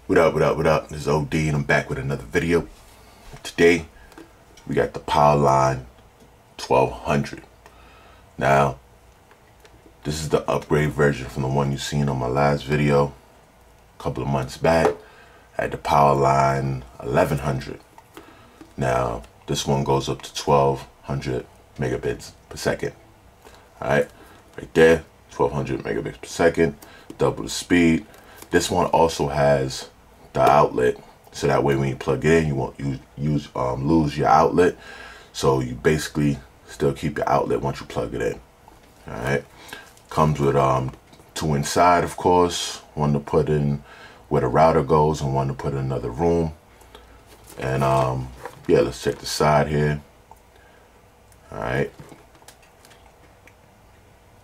What up, what up, what up? This is OD and I'm back with another video. Today, we got the Powerline 1200. Now, this is the upgrade version from the one you seen on my last video a couple of months back. I had the Powerline 1100. Now, this one goes up to 1200 megabits per second. Alright, right there, 1200 megabits per second, double the speed. This one also has the outlet, so that way when you plug it in, you won't lose your outlet. So you basically still keep your outlet once you plug it in. All right, comes with two inside, of course, one to put in where the router goes and one to put in another room. And yeah, let's check the side here. All right,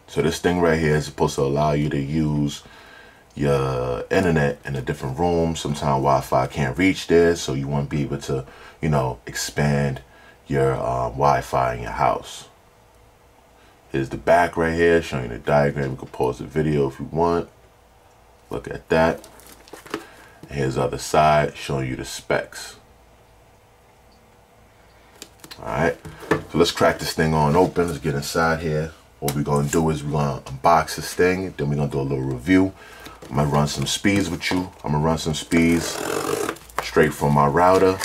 so this thing right here is supposed to allow you to use your internet in a different room. Sometimes Wi-Fi can't reach there, so you want to be able to, you know, expand your Wi-Fi in your house. Here's the back right here, showing the diagram. You can pause the video if you want. Look at that. And here's the other side, showing you the specs. Alright, so let's crack this thing on open. Let's get inside here. What we're going to do is we're going to unbox this thing, then we're going to do a little review. I'm going to run some speeds with you. I'm going to run some speeds straight from my router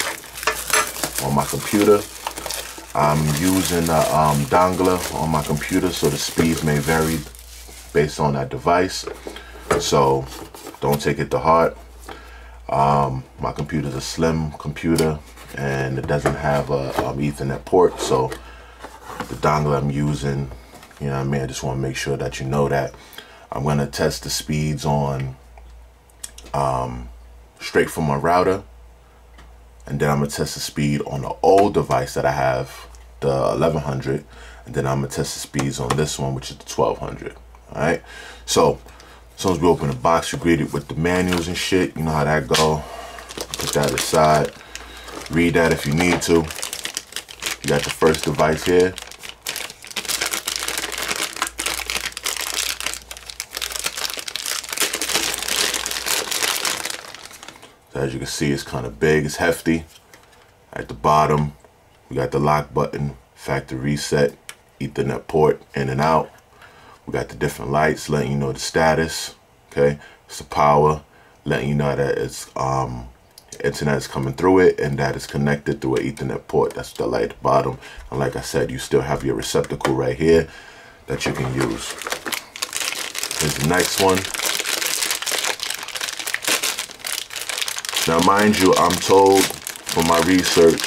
on my computer. I'm using a dongle on my computer, so the speeds may vary based on that device. So don't take it to heart. My computer's a slim computer and it doesn't have a Ethernet port, so the dongle I'm using, you know what I mean, I just want to make sure that you know that. I'm going to test the speeds on straight from my router, and then I'm going to test the speed on the old device that I have, the 1100, and then I'm going to test the speeds on this one, which is the 1200. Alright, so as soon as we open the box, you're greeted with the manuals and shit. You know how that go. Put that aside. Read that if you need to. You got the first device here. As you can see, it's kind of big, it's hefty. At the bottom, we got the lock button, factory reset, Ethernet port, in and out. We got the different lights letting you know the status. Okay, it's the power, letting you know that it's internet is coming through it and that it's connected through an Ethernet port. That's the light at the bottom. And like I said, you still have your receptacle right here that you can use. Here's the next one. Now, mind you, I'm told from my research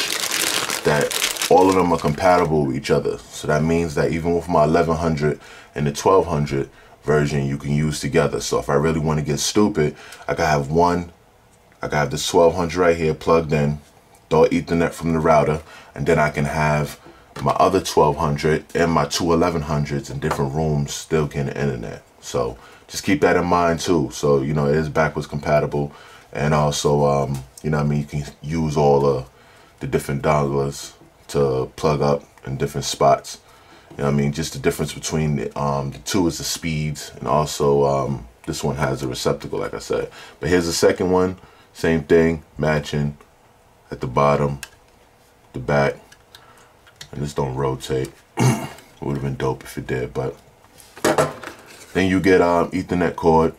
that all of them are compatible with each other. So that means that even with my 1100 and the 1200 version, you can use together. So if I really want to get stupid, I can have one, I can have this 1200 right here plugged in, throw Ethernet from the router, and then I can have my other 1200 and my two 1100s in different rooms still getting the internet. So just keep that in mind too. So, you know, it is backwards compatible. And also, you know what I mean, you can use all the different dongles to plug up in different spots. You know what I mean? Just the difference between the two is the speeds, and also this one has a receptacle, like I said. But here's the second one, same thing, matching at the bottom, the back, and this don't rotate. It would have been dope if it did, but then you get Ethernet cord.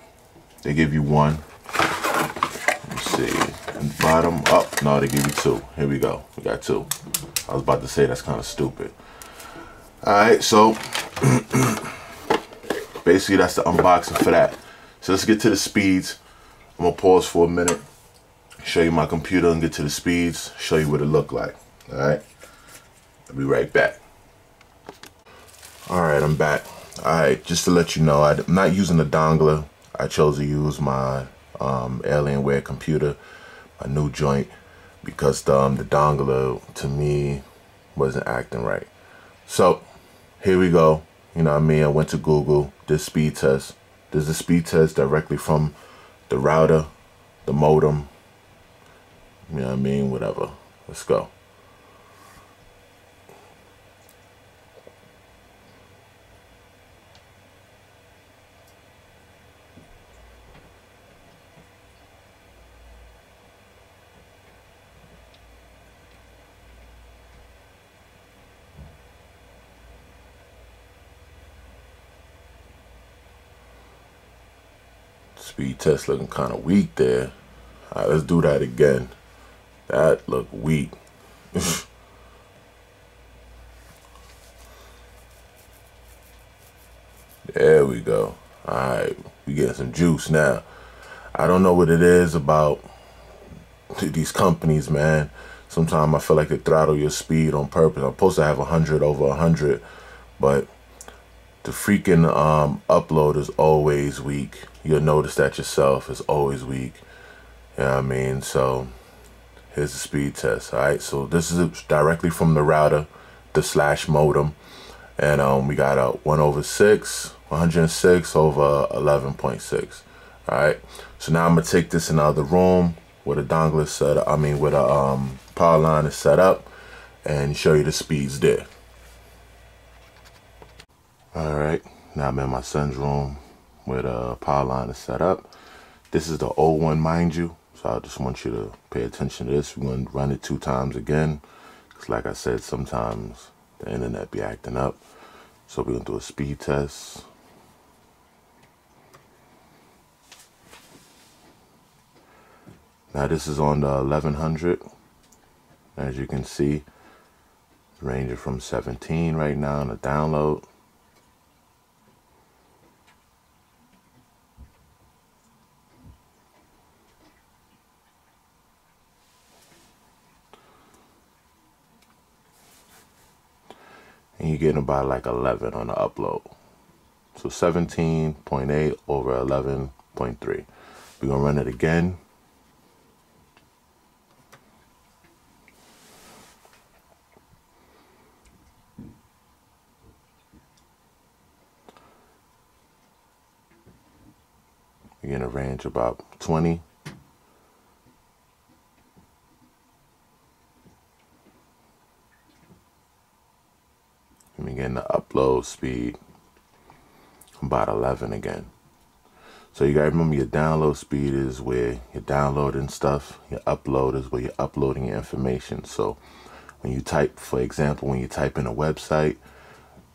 They give you one. See, and bottom up. No, they give you two. Here we go. We got two. I was about to say that's kind of stupid. Alright, so basically that's the unboxing for that. So let's get to the speeds. I'm gonna pause for a minute, show you my computer and get to the speeds, show you what it look like. Alright, I'll be right back. Alright, I'm back. Alright, just to let you know, I'm not using the dongle. I chose to use my Alienware computer, my new joint, because the dongle to me wasn't acting right. So here we go. You know what I mean? I went to Google, did speed test. There's a speed test directly from the router, the modem. You know what I mean? Whatever. Let's go. Speed test looking kind of weak there. All right, let's do that again. That looked weak. There we go. All right, we getting some juice now. I don't know what it is about these companies, man. Sometimes I feel like they throttle your speed on purpose. I'm supposed to have 100 over 100, but the freaking upload is always weak. You'll notice that yourself. It's always weak. You know what I mean? So here's the speed test. All right, so this is directly from the router, the slash modem, and we got a 1/6, 106 over 11.6. All right, so now I'm gonna take this in the other room where the dongle is set up. I mean, where the power line is set up, and show you the speeds there. All right, now I'm in my son's room where the power line is set up. This is the old one, mind you, so I just want you to pay attention to this. We're going to run it 2 times again, because like I said, sometimes the internet be acting up. So we're going to do a speed test. Now this is on the 1100. As you can see, ranging from 17 right now on the download. And you're getting about like 11 on the upload. So 17.8 over 11.3. We're gonna run it again. You're getting a range about 20. And we're getting the upload speed about 11 again. So you gotta remember your download speed is where you're downloading stuff. Your upload is where you're uploading your information. So when you type, for example, when you type in a website,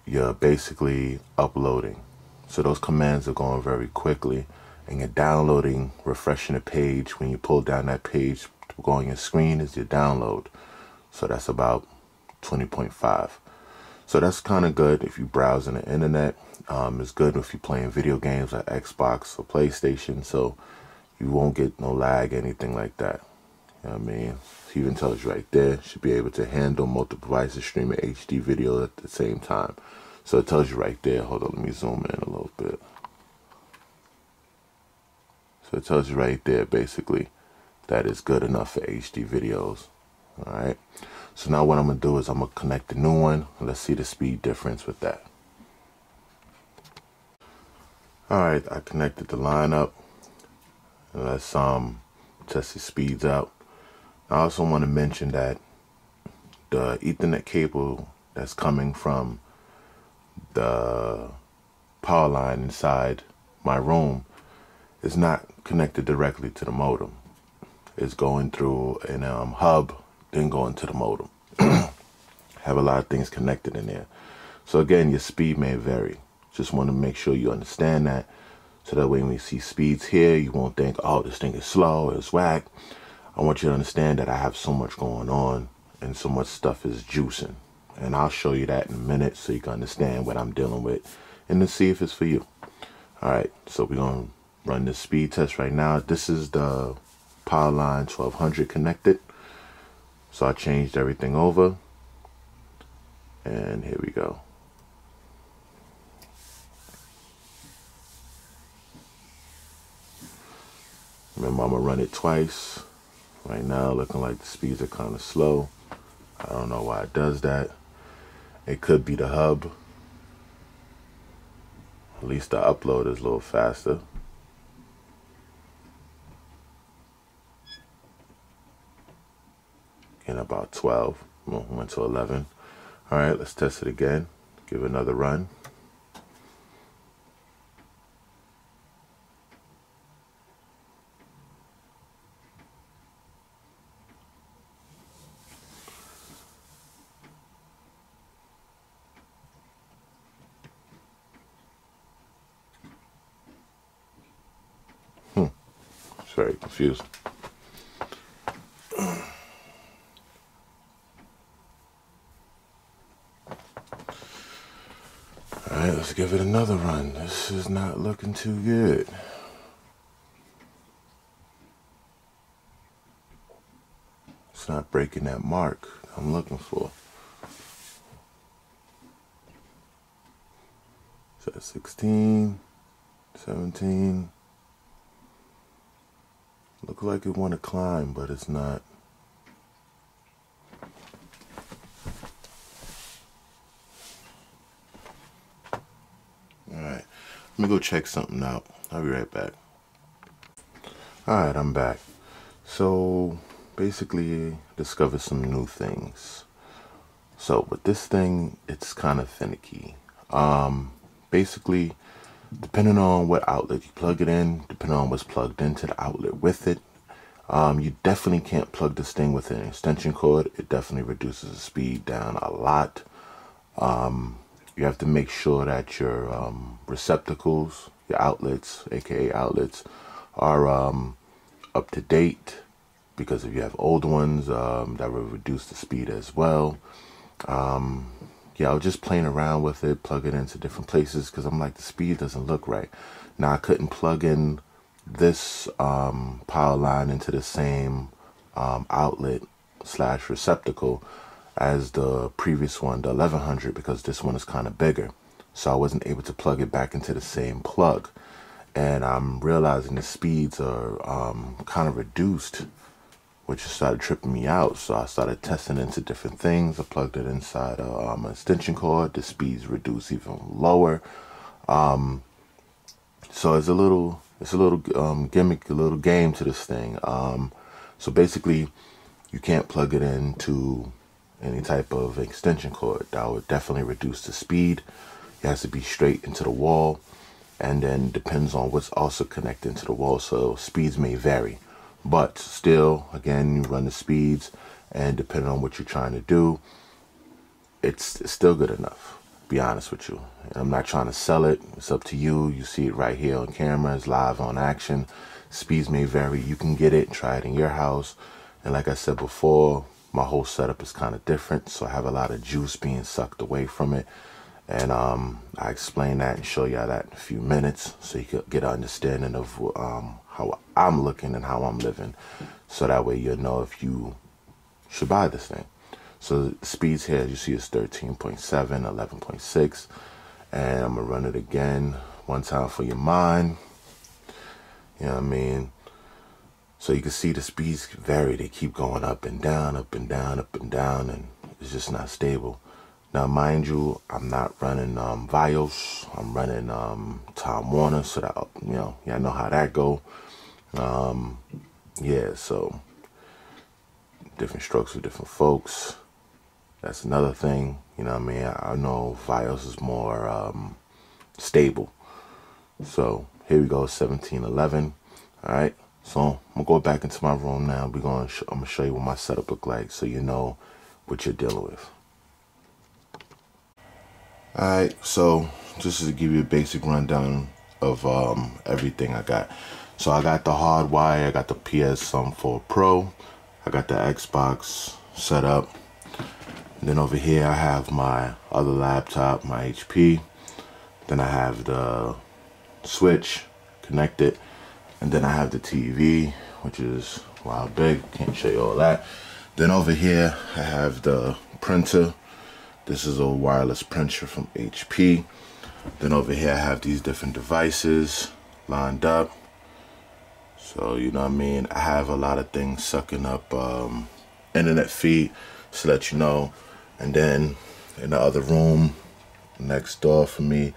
you're basically uploading. So those commands are going very quickly, and you're downloading, refreshing the page. When you pull down that page to go on your screen is your download. So that's about 20.5. So that's kind of good if you browse on the internet. It's good if you're playing video games like Xbox or PlayStation, so you won't get no lag, anything like that. You know what I mean? It even tells you right there, should be able to handle multiple devices streaming HD video at the same time. So it tells you right there. Hold on, let me zoom in a little bit. So it tells you right there, basically, that is good enough for HD videos. All right. So now what I'm going to do is I'm going to connect the new one. Let's see the speed difference with that. All right, I connected the line up. And let's test the speeds out. I also want to mention that the Ethernet cable that's coming from the power line inside my room is not connected directly to the modem. It's going through an hub, then going to the modem. Have a lot of things connected in there. So again, your speed may vary. Just want to make sure you understand that, so that way when you see speeds here, you won't think, oh, this thing is slow, it's whack. I want you to understand that I have so much going on and so much stuff is juicing. And I'll show you that in a minute so you can understand what I'm dealing with and to see if it's for you. All right, so we're going to run this speed test right now. This is the Powerline 1200 connected. So I changed everything over. And here we go. Remember, I'm going to run it twice. Right now, looking like the speeds are kind of slow. I don't know why it does that. It could be the hub. At least the upload is a little faster. In about 12. Went to 11. All right, let's test it again. Give it another run. very confusing. Alright, let's give it another run. This is not looking too good. It's not breaking that mark I'm looking for. So that's 16, 17. Look like it want to climb, but it's not. Alright, let me go check something out. I'll be right back. Alright, I'm back. So basically discovered some new things. So with this thing, it's kind of finicky. Basically, depending on what outlet you plug it in, depending on what's plugged into the outlet with it, you definitely can't plug this thing with an extension cord. It definitely reduces the speed down a lot. You have to make sure that your receptacles, your outlets, aka outlets, are up to date, because if you have old ones, that will reduce the speed as well. Yeah, I was just playing around with it, plug it into different places, because I'm like, the speed doesn't look right. Now, I couldn't plug in this power line into the same outlet slash receptacle as the previous one, the 1100, because this one is kind of bigger. So I wasn't able to plug it back into the same plug. And I'm realizing the speeds are kind of reduced, which started tripping me out. So I started testing into different things. I plugged it inside an extension cord. The speeds reduced even lower. So it's a little gimmick, a little game to this thing. So basically, you can't plug it into any type of extension cord. That would definitely reduce the speed. It has to be straight into the wall, and then depends on what's also connected to the wall. So speeds may vary. But still, again, you run the speeds, and depending on what you're trying to do, it's still good enough, to be honest with you. And I'm not trying to sell it. It's up to you. You see it right here on camera. It's live on action. Speeds may vary. You can get it and try it in your house. And like I said before, my whole setup is kind of different. So I have a lot of juice being sucked away from it. And I explain that and show y'all that in a few minutes, so you could get an understanding of how I'm looking and how I'm living. So that way you'll know if you should buy this thing. So the speeds here, as you see, is 13.7, 11.6. And I'm going to run it again one time for your mind. You know what I mean? So you can see the speeds vary. They keep going up and down, up and down, up and down, and it's just not stable. Now, mind you, I'm not running Vios. I'm running Time Warner, so that, you know, y'all know how that go. Yeah, so different strokes for different folks. That's another thing. You know what I mean? I know Vios is more stable. So here we go, 1711. All right. So I'm gonna go back into my room now. I'm gonna show you what my setup look like, so you know what you're dealing with. Alright, so just to give you a basic rundown of everything I got. So I got the hard wire, I got the PS4 Pro, I got the Xbox set up. And then over here I have my other laptop, my HP. Then I have the switch connected. And then I have the TV, which is wild big, can't show you all that. Then over here I have the printer. This is a wireless printer from HP. Then over here I have these different devices lined up. So, you know what I mean? I have a lot of things sucking up internet feed, to let you know. And then in the other room next door for me,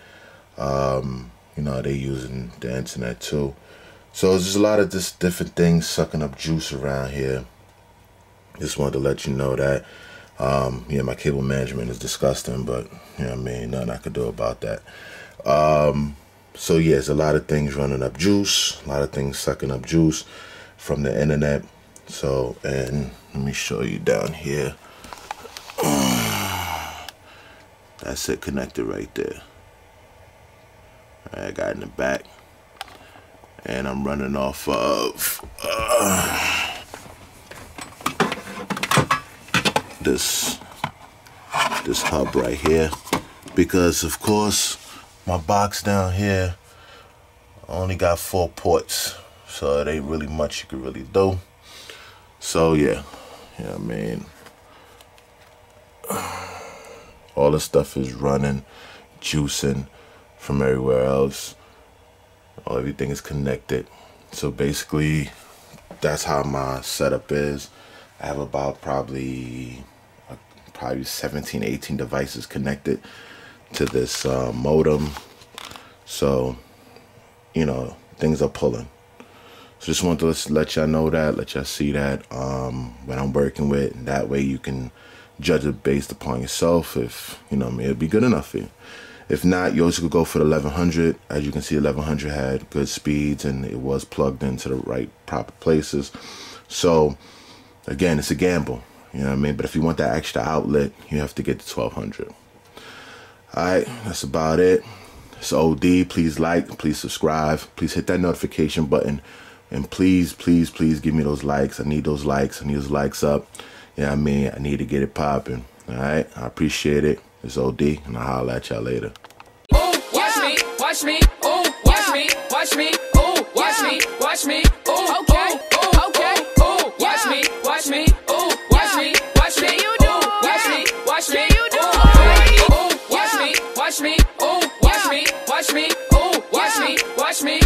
you know, they using the internet too. So there's a lot of just different things sucking up juice around here. Just wanted to let you know that. Yeah, my cable management is disgusting, but you know what I mean, nothing I could do about that. So yeah, there's a lot of things running up juice, a lot of things sucking up juice from the internet. So, and let me show you down here. That's it, connected right there. I got it in the back. and I'm running off of this hub right here, because of course my box down here only got 4 ports, so it ain't really much you could really do. So yeah, I mean, all the stuff is running, juicing from everywhere else. Everything is connected. So basically, that's how my setup is. I have about probably 17, 18 devices connected to this modem. So, you know, things are pulling. So just wanted to let y'all know that, let y'all see that what I'm working with. That way you can judge it based upon yourself. If, you know what I mean, it'd be good enough for you. If not, you also could go for the 1100. As you can see, 1100 had good speeds and it was plugged into the right proper places. So again, it's a gamble, you know what I mean? But if you want that extra outlet, you have to get the 1200. All right, that's about it. It's OD. Please like, please subscribe, please hit that notification button, and please, please, please give me those likes. I need those likes. I need those likes up. You know what I mean? I need to get it popping. All right, I appreciate it. It's OD, and I'll holler at y'all later. Ooh, watch me, watch me, ooh, watch me, watch me, ooh, watch me, watch me, ooh, okay, okay, ooh, watch me, watch me, ooh, watch me, watch me, you do, watch me, you do, ooh, watch me, ooh, watch me, ooh, watch me, ooh, watch me,